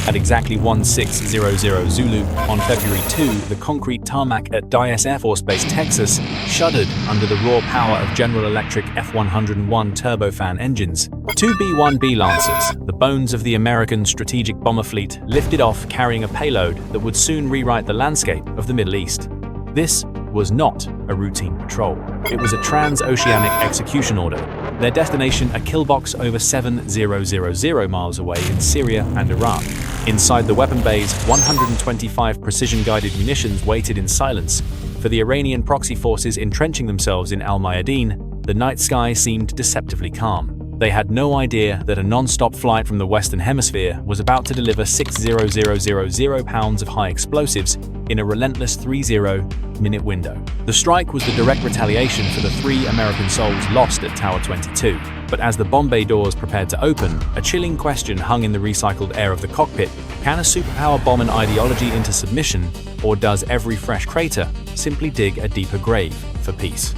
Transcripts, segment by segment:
At exactly 1600 Zulu, on February 2, the concrete tarmac at Dyess Air Force Base, Texas, shuddered under the raw power of General Electric F-101 turbofan engines. Two B-1B Lancers, the bones of the American strategic bomber fleet, lifted off carrying a payload that would soon rewrite the landscape of the Middle East. This was not a routine patrol. It was a trans-oceanic execution order. Their destination, a killbox over 7,000 miles away in Syria and Iraq. Inside the weapon bays, 125 precision-guided munitions waited in silence. For the Iranian proxy forces entrenching themselves in Al-Mayadeen, the night sky seemed deceptively calm. They had no idea that a non-stop flight from the Western Hemisphere was about to deliver 6,000 pounds of high explosives in a relentless 30-minute window. The strike was the direct retaliation for the 3 American souls lost at Tower 22. But as the bomb bay doors prepared to open, a chilling question hung in the recycled air of the cockpit. Can a superpower bomb an ideology into submission, or does every fresh crater simply dig a deeper grave for peace?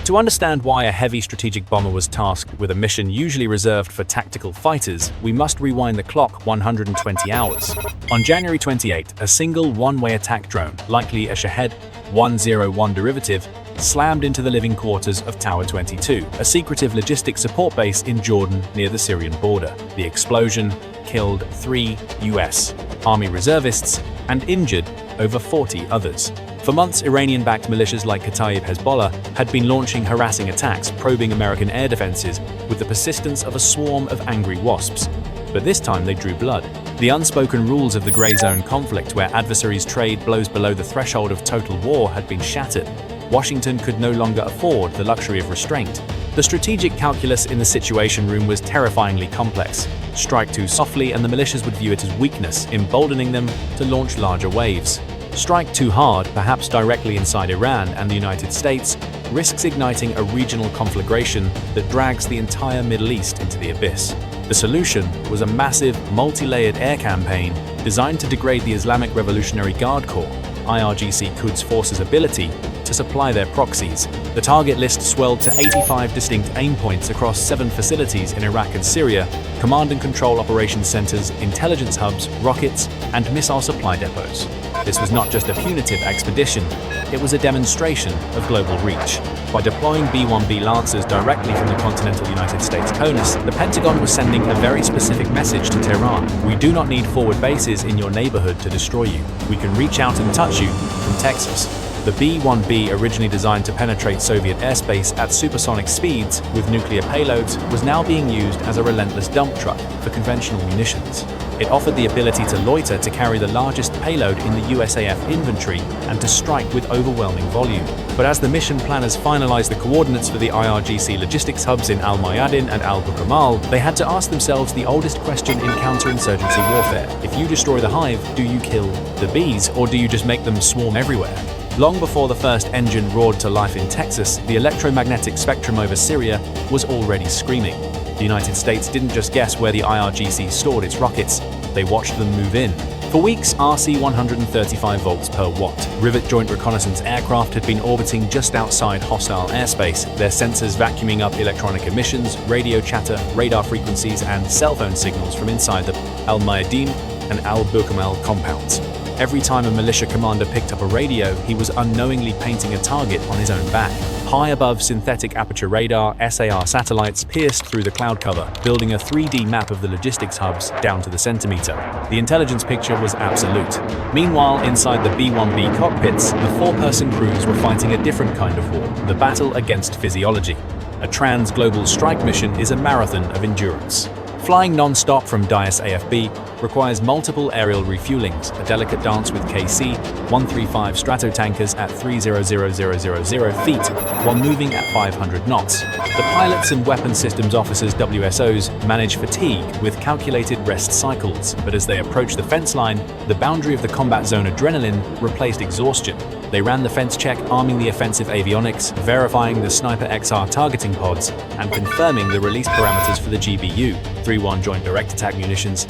To understand why a heavy strategic bomber was tasked with a mission usually reserved for tactical fighters, we must rewind the clock 120 hours. On January 28, a single one-way attack drone, likely a Shahed 101 derivative, slammed into the living quarters of Tower 22, a secretive logistics support base in Jordan near the Syrian border. The explosion killed 3 US Army reservists and injured over 40 others. For months, Iranian-backed militias like Kataib Hezbollah had been launching harassing attacks, probing American air defenses with the persistence of a swarm of angry wasps. But this time they drew blood. The unspoken rules of the gray zone conflict, where adversaries trade blows below the threshold of total war, had been shattered. Washington could no longer afford the luxury of restraint. The strategic calculus in the Situation Room was terrifyingly complex. Strike too softly and the militias would view it as weakness, emboldening them to launch larger waves. Strike too hard, perhaps directly inside Iran and the United States, risks igniting a regional conflagration that drags the entire Middle East into the abyss. The solution was a massive, multi-layered air campaign designed to degrade the Islamic Revolutionary Guard Corps, IRGC Quds Force's ability to supply their proxies. The target list swelled to 85 distinct aim points across 7 facilities in Iraq and Syria, command and control operations centers, intelligence hubs, rockets, and missile supply depots. This was not just a punitive expedition, it was a demonstration of global reach. By deploying B-1B Lancers directly from the continental United States CONUS, the Pentagon was sending a very specific message to Tehran. We do not need forward bases in your neighborhood to destroy you. We can reach out and touch you from Texas. The B-1B, originally designed to penetrate Soviet airspace at supersonic speeds with nuclear payloads, was now being used as a relentless dump truck for conventional munitions. It offered the ability to loiter to carry the largest payload in the USAF inventory and to strike with overwhelming volume. But as the mission planners finalized the coordinates for the IRGC logistics hubs in Al-Mayadeen and Al-Bukamal, they had to ask themselves the oldest question in counterinsurgency warfare. If you destroy the Hive, do you kill the bees, or do you just make them swarm everywhere? Long before the first engine roared to life in Texas, the electromagnetic spectrum over Syria was already screaming. The United States didn't just guess where the IRGC stored its rockets, they watched them move in. For weeks, RC 135 volts per watt. Rivet Joint Reconnaissance aircraft had been orbiting just outside hostile airspace, their sensors vacuuming up electronic emissions, radio chatter, radar frequencies, and cell phone signals from inside the Al-Mayadeen and Al-Bukamal compounds. Every time a militia commander picked up a radio, he was unknowingly painting a target on his own back. High above, synthetic aperture radar (SAR) satellites pierced through the cloud cover, building a 3D map of the logistics hubs down to the centimeter. The intelligence picture was absolute. Meanwhile, inside the B-1B cockpits, the 4-person crews were fighting a different kind of war, the battle against physiology. A trans-global strike mission is a marathon of endurance. Flying non-stop from Dyess AFB requires multiple aerial refuelings, a delicate dance with KC-135 Stratotankers at 300,000 feet while moving at 500 knots. The pilots and weapons systems officers WSOs manage fatigue with calculated rest cycles, but as they approach the fence line, the boundary of the combat zone adrenaline replaced exhaustion. They ran the fence check, arming the offensive avionics, verifying the Sniper XR targeting pods, and confirming the release parameters for the GBU-31 Joint Direct Attack munitions.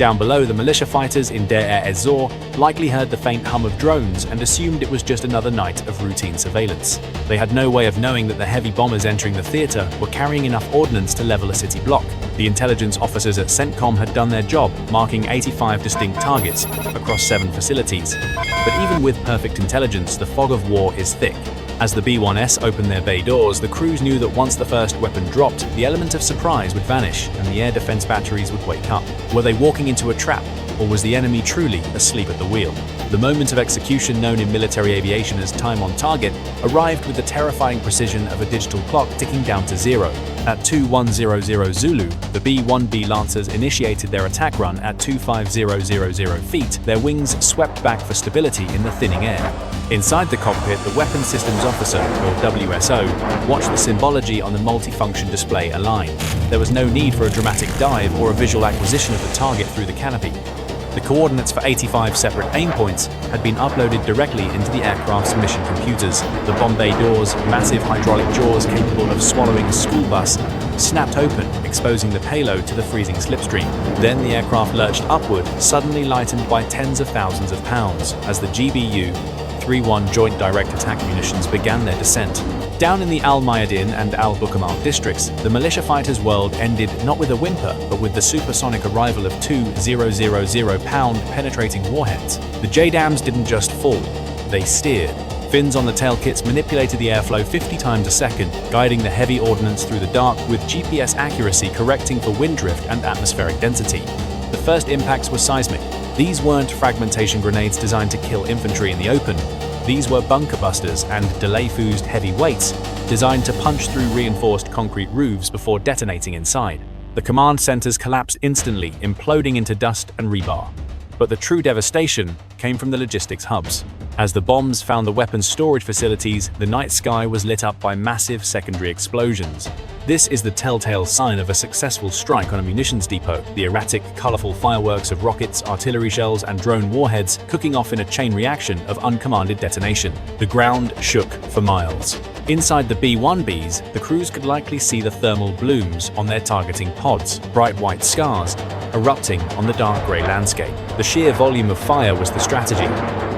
Down below, the militia fighters in Deir ez-Zor likely heard the faint hum of drones and assumed it was just another night of routine surveillance. They had no way of knowing that the heavy bombers entering the theater were carrying enough ordnance to level a city block. The intelligence officers at CENTCOM had done their job, marking 85 distinct targets across 7 facilities. But even with perfect intelligence, the fog of war is thick. As the B-1S opened their bay doors, the crews knew that once the first weapon dropped, the element of surprise would vanish and the air defense batteries would wake up. Were they walking into a trap, or was the enemy truly asleep at the wheel? The moment of execution, known in military aviation as time on target, arrived with the terrifying precision of a digital clock ticking down to 0. At 2100 Zulu, the B-1B Lancers initiated their attack run at 25000 feet, their wings swept back for stability in the thinning air. Inside the cockpit, the Weapons Systems Officer, or WSO, watched the symbology on the multifunction display align. There was no need for a dramatic dive or a visual acquisition of the target through the canopy. The coordinates for 85 separate aim points had been uploaded directly into the aircraft's mission computers. The bomb bay doors, massive hydraulic jaws capable of swallowing a school bus, snapped open, exposing the payload to the freezing slipstream. Then the aircraft lurched upward, suddenly lightened by tens of thousands of pounds, as the GBU-31 Joint Direct Attack munitions began their descent. Down in the Al-Mayadin and Al-Bukamal districts, the militia fighters' world ended not with a whimper, but with the supersonic arrival of 2 000-pound penetrating warheads. The JDAMs didn't just fall, they steered. Fins on the tail kits manipulated the airflow 50 times a second, guiding the heavy ordnance through the dark with GPS accuracy correcting for wind drift and atmospheric density. The first impacts were seismic. These weren't fragmentation grenades designed to kill infantry in the open. These were bunker busters and delay-fused heavy weights designed to punch through reinforced concrete roofs before detonating inside. The command centers collapsed instantly, imploding into dust and rebar. But the true devastation came from the logistics hubs. As the bombs found the weapons storage facilities, the night sky was lit up by massive secondary explosions. This is the telltale sign of a successful strike on a munitions depot, the erratic, colorful fireworks of rockets, artillery shells, and drone warheads cooking off in a chain reaction of uncommanded detonation. The ground shook for miles. Inside the B-1Bs, the crews could likely see the thermal blooms on their targeting pods, bright white scars erupting on the dark grey landscape. The sheer volume of fire was the strategy.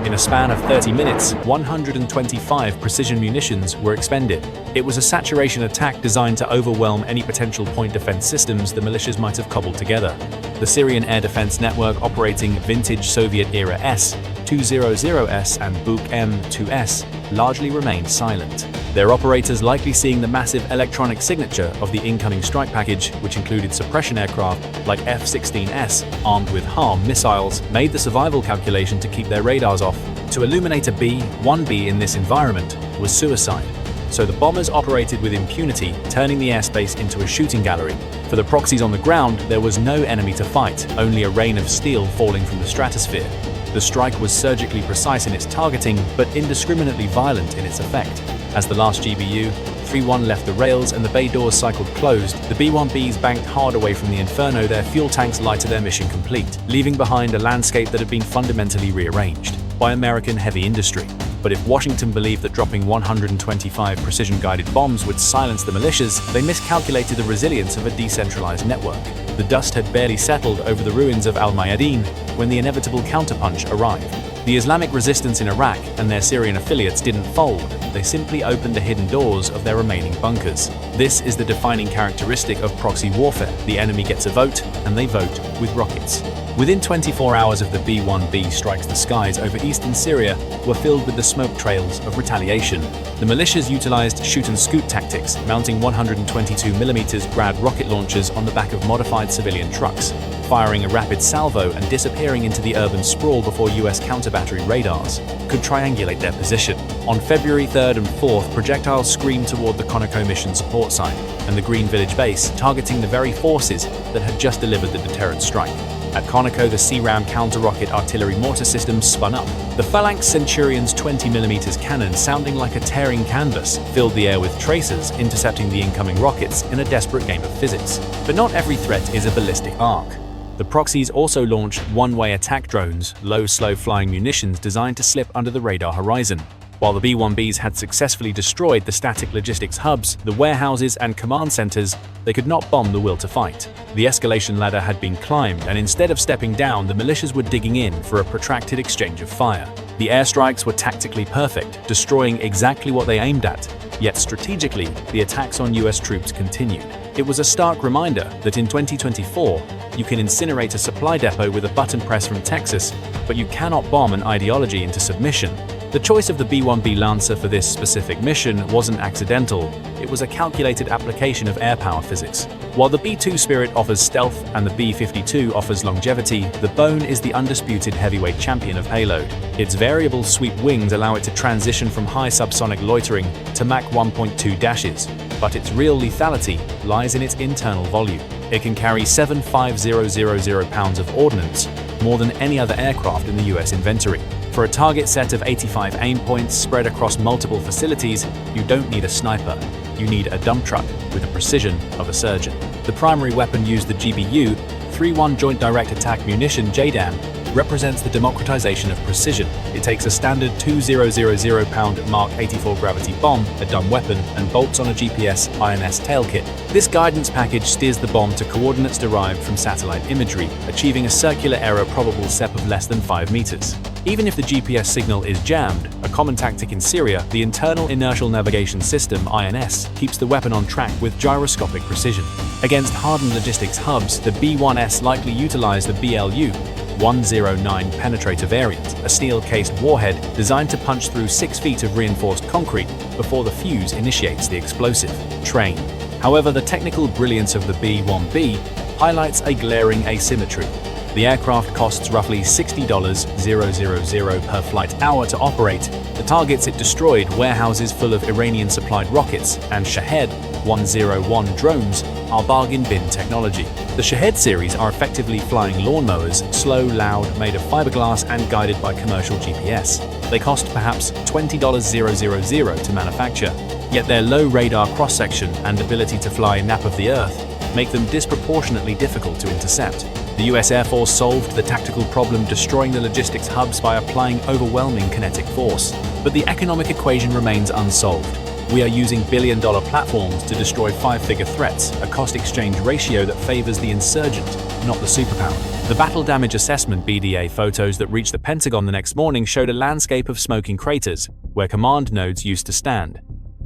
In a span of 30 minutes, 125 precision munitions were expended. It was a saturation attack designed to overwhelm any potential point defense systems the militias might have cobbled together. The Syrian air defense network operating vintage Soviet-era S-200S and Buk M-2S largely remained silent, their operators likely seeing the massive electronic signature of the incoming strike package, which included suppression aircraft like F-16S armed with HARM missiles, made the survival calculation to keep their radars off. To illuminate a B-1B in this environment was suicide. So the bombers operated with impunity, turning the airspace into a shooting gallery. For the proxies on the ground, there was no enemy to fight, only a rain of steel falling from the stratosphere. The strike was surgically precise in its targeting, but indiscriminately violent in its effect. As the last GBU-31 left the rails and the bay doors cycled closed, the B-1Bs banked hard away from the inferno, their fuel tanks lighted, their mission complete, leaving behind a landscape that had been fundamentally rearranged by American heavy industry. But if Washington believed that dropping 125 precision-guided bombs would silence the militias, they miscalculated the resilience of a decentralized network. The dust had barely settled over the ruins of Al-Mayadin when the inevitable counterpunch arrived. The Islamic resistance in Iraq and their Syrian affiliates didn't fold, they simply opened the hidden doors of their remaining bunkers. This is the defining characteristic of proxy warfare. The enemy gets a vote, and they vote with rockets. Within 24 hours of the B-1B strikes, the skies over eastern Syria were filled with the smoke trails of retaliation. The militias utilized shoot-and-scoot tactics, mounting 122mm Grad rocket launchers on the back of modified civilian trucks, firing a rapid salvo and disappearing into the urban sprawl before US counter-battery radars could triangulate their position. On February 3rd and 4th, projectiles screamed toward the Conoco mission support site and the Green Village base, targeting the very forces that had just delivered the deterrent strike. At Conoco, the C-RAM counter-rocket artillery mortar system spun up. The Phalanx Centurion's 20mm cannon, sounding like a tearing canvas, filled the air with tracers, intercepting the incoming rockets in a desperate game of physics. But not every threat is a ballistic arc. The Proxies also launched one-way attack drones, low, slow-flying munitions designed to slip under the radar horizon. While the B-1Bs had successfully destroyed the static logistics hubs, the warehouses and command centers, they could not bomb the will to fight. The escalation ladder had been climbed, and instead of stepping down, the militias were digging in for a protracted exchange of fire. The airstrikes were tactically perfect, destroying exactly what they aimed at. Yet strategically, the attacks on US troops continued. It was a stark reminder that in 2024, you can incinerate a supply depot with a button press from Texas, but you cannot bomb an ideology into submission. The choice of the B-1B Lancer for this specific mission wasn't accidental. It was a calculated application of air power physics. While the B-2 Spirit offers stealth and the B-52 offers longevity, the Bone is the undisputed heavyweight champion of payload. Its variable sweep wings allow it to transition from high subsonic loitering to Mach 1.2 dashes, but its real lethality lies in its internal volume. It can carry 75000 pounds of ordnance, more than any other aircraft in the US inventory. For a target set of 85 aim points spread across multiple facilities, you don't need a sniper. You need a dump truck with the precision of a surgeon. The primary weapon used, the GBU-31 Joint Direct Attack Munition JDAM, represents the democratization of precision. It takes a standard 2,000-pound Mark 84 gravity bomb, a dumb weapon, and bolts on a GPS INS tail kit. This guidance package steers the bomb to coordinates derived from satellite imagery, achieving a circular error probable SEP of less than 5 meters. Even if the GPS signal is jammed, a common tactic in Syria, the Internal Inertial Navigation System (INS) keeps the weapon on track with gyroscopic precision. Against hardened logistics hubs, the B-1S likely utilized the BLU-109 penetrator variant, a steel-cased warhead designed to punch through 6 feet of reinforced concrete before the fuse initiates the explosive train. However, the technical brilliance of the B-1B highlights a glaring asymmetry. The aircraft costs roughly $60,000 per flight hour to operate. The targets it destroyed, warehouses full of Iranian-supplied rockets and Shahed 101 drones, are bargain bin technology. The Shahed series are effectively flying lawnmowers, slow, loud, made of fiberglass and guided by commercial GPS. They cost perhaps $20,000 to manufacture, yet their low radar cross-section and ability to fly nap of the Earth make them disproportionately difficult to intercept. The US Air Force solved the tactical problem, destroying the logistics hubs by applying overwhelming kinetic force. But the economic equation remains unsolved. We are using billion-dollar platforms to destroy 5-figure threats, a cost-exchange ratio that favors the insurgent, not the superpower. The Battle Damage Assessment (BDA) photos that reached the Pentagon the next morning showed a landscape of smoking craters, where command nodes used to stand.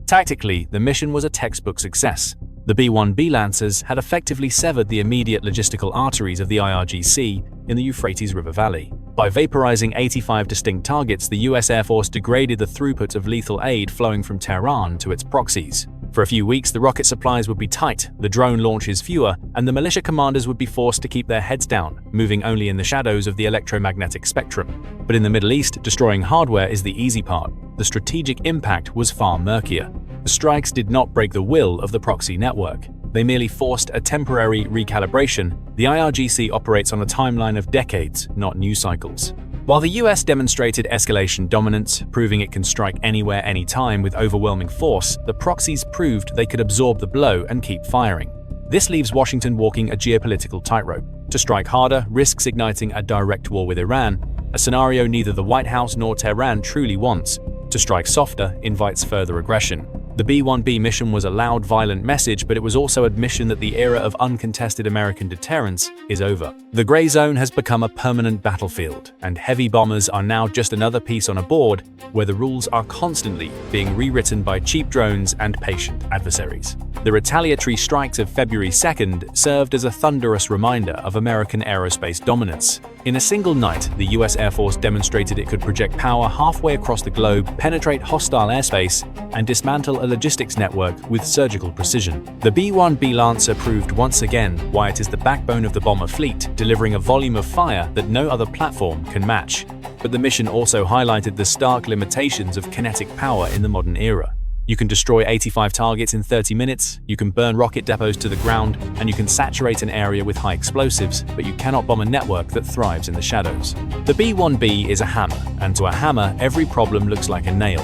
Tactically, the mission was a textbook success. The B-1B Lancers had effectively severed the immediate logistical arteries of the IRGC in the Euphrates River Valley. By vaporizing 85 distinct targets, the US Air Force degraded the throughput of lethal aid flowing from Tehran to its proxies. For a few weeks, the rocket supplies would be tight, the drone launches fewer, and the militia commanders would be forced to keep their heads down, moving only in the shadows of the electromagnetic spectrum. But in the Middle East, destroying hardware is the easy part. The strategic impact was far murkier. The strikes did not break the will of the proxy network. They merely forced a temporary recalibration. The IRGC operates on a timeline of decades, not news cycles. While the US demonstrated escalation dominance, proving it can strike anywhere, anytime with overwhelming force, the proxies proved they could absorb the blow and keep firing. This leaves Washington walking a geopolitical tightrope. To strike harder risks igniting a direct war with Iran, a scenario neither the White House nor Tehran truly wants. To strike softer invites further aggression. The B-1B mission was a loud, violent message, but it was also admission that the era of uncontested American deterrence is over. The gray zone has become a permanent battlefield, and heavy bombers are now just another piece on a board where the rules are constantly being rewritten by cheap drones and patient adversaries. The retaliatory strikes of February 2nd served as a thunderous reminder of American aerospace dominance. In a single night, the US Air Force demonstrated it could project power halfway across the globe, penetrate hostile airspace, and dismantle a logistics network with surgical precision. The B-1B Lancer proved once again why it is the backbone of the bomber fleet, delivering a volume of fire that no other platform can match. But the mission also highlighted the stark limitations of kinetic power in the modern era. You can destroy 85 targets in 30 minutes, you can burn rocket depots to the ground, and you can saturate an area with high explosives, but you cannot bomb a network that thrives in the shadows. The B-1B is a hammer, and to a hammer, every problem looks like a nail.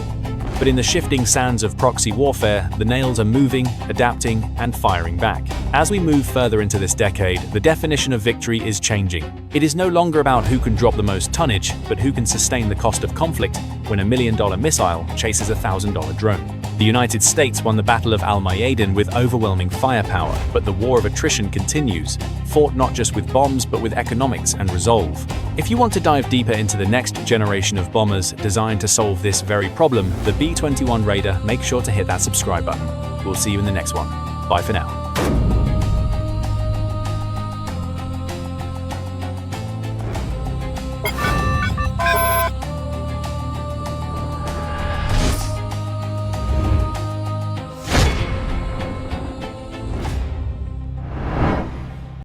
But in the shifting sands of proxy warfare, the nails are moving, adapting, and firing back. As we move further into this decade, the definition of victory is changing. It is no longer about who can drop the most tonnage, but who can sustain the cost of conflict when $1 million missile chases a $1,000 drone. The United States won the Battle of Al-Mayadin with overwhelming firepower, but the war of attrition continues, fought not just with bombs but with economics and resolve. If you want to dive deeper into the next generation of bombers designed to solve this very problem, the B-21 Raider, make sure to hit that subscribe button. We'll see you in the next one. Bye for now.